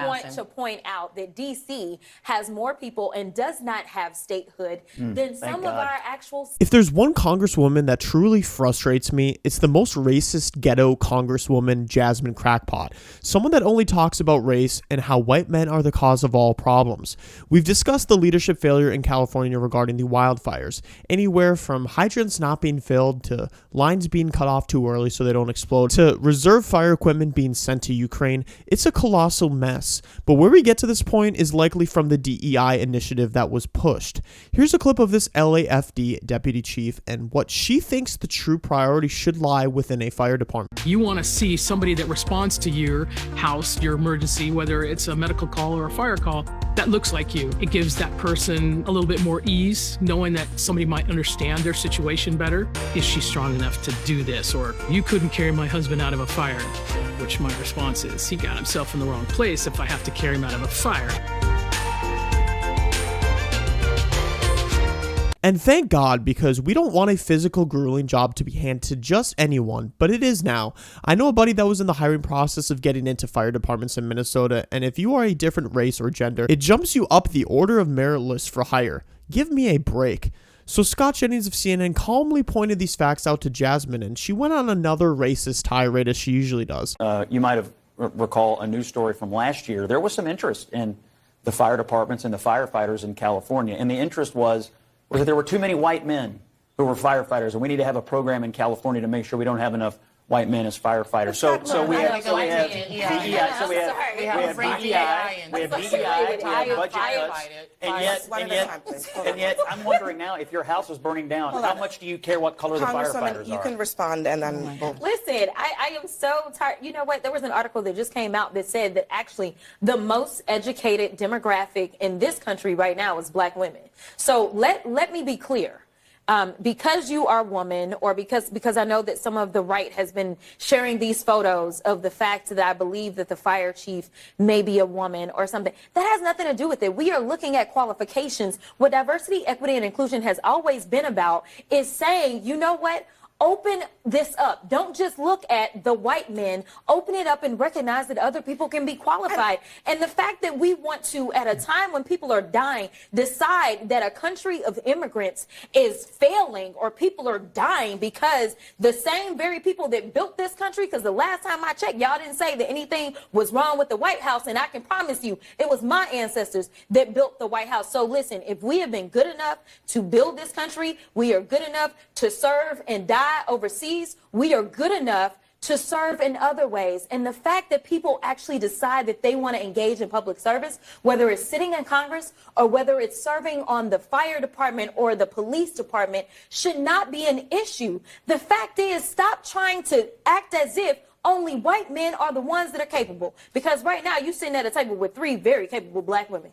want to point out that D.C. has more people and does not have statehood than some of our actual... If there's one congresswoman that truly frustrates me, it's the most racist ghetto congresswoman, Jasmine Crockett, someone that only talks about race and how white men are the cause of all problems. We've discussed the leadership failure in California regarding the wildfires, anywhere from hydrants not being filled to lines being cut off too early so they don't explode to reserve fire equipment being sent to Ukraine. It's a colossal mess, but where we get to this point is likely from the DEI initiative that was pushed. Here's a clip of this LAFD deputy chief and what she thinks the true priority should lie within a fire department. You want to see somebody that responds to your house, your emergency, whether it's a medical call or a fire call, that looks like you. It gives that person a little bit more ease, knowing that somebody might understand their situation better. Is she strong enough to do this? Or you couldn't carry my husband out of a fire, which my response is, he got himself in the wrong place if I have to carry him out of a fire. And thank God, because we don't want a physical grueling job to be handed to just anyone, but it is now. I know a buddy that was in the hiring process of getting into fire departments in Minnesota, and if you are a different race or gender, it jumps you up the order of merit list for hire. Give me a break. So Scott Jennings of CNN calmly pointed these facts out to Jasmine, and she went on another racist tirade as she usually does. You might have recall a news story from last year. There was some interest in the fire departments and the firefighters in California, and the interest was that there were too many white men who were firefighters, and we need to have a program in California to make sure we don't have enough white men as firefighters. So we have DEI, we have budget cuts, and yet I'm wondering now, if your house is burning down, how much do you care what color the firefighters are? You can respond, and then we'll... Listen, I am so tired. You know what? There was an article that just came out that said that actually the most educated demographic in this country right now is black women. So let me be clear. Because you are a woman, or because I know that some of the right has been sharing these photos of the fact that I believe that the fire chief may be a woman or something, that has nothing to do with it. We are looking at qualifications. What diversity, equity, and inclusion has always been about is saying, you know what? Open this up. Don't just look at the white men. Open it up and recognize that other people can be qualified. And the fact that we want to, at a time when people are dying, decide that a country of immigrants is failing or people are dying because the same very people that built this country, because the last time I checked, y'all didn't say that anything was wrong with the White House. And I can promise you it was my ancestors that built the White House. So listen, if we have been good enough to build this country, we are good enough to serve and die overseas, we are good enough to serve in other ways. And the fact that people actually decide that they want to engage in public service, whether it's sitting in Congress or whether it's serving on the fire department or the police department, should not be an issue. The fact is, stop trying to act as if only white men are the ones that are capable. Because right now you're sitting at a table with 3 very capable black women.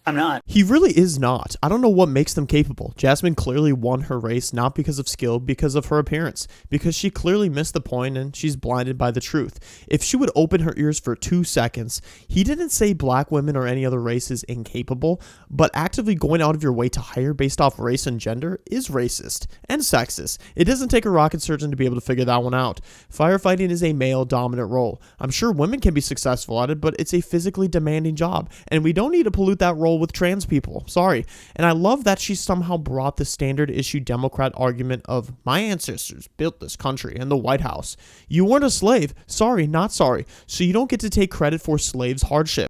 I'm not. He really is not. I don't know what makes them capable. Jasmine clearly won her race not because of skill, because of her appearance, because she clearly missed the point and she's blinded by the truth. If she would open her ears for 2 seconds, he didn't say black women or any other race is incapable, but actively going out of your way to hire based off race and gender is racist and sexist. It doesn't take a rocket surgeon to be able to figure that one out. Firefighting is a male-dominant role. I'm sure women can be successful at it, but it's a physically demanding job, and we don't need to pollute that role with trans people. Sorry. And I love that she somehow brought the standard issue Democrat argument of my ancestors built this country and the White House. You weren't a slave. Sorry, not sorry. So you don't get to take credit for slaves' hardship.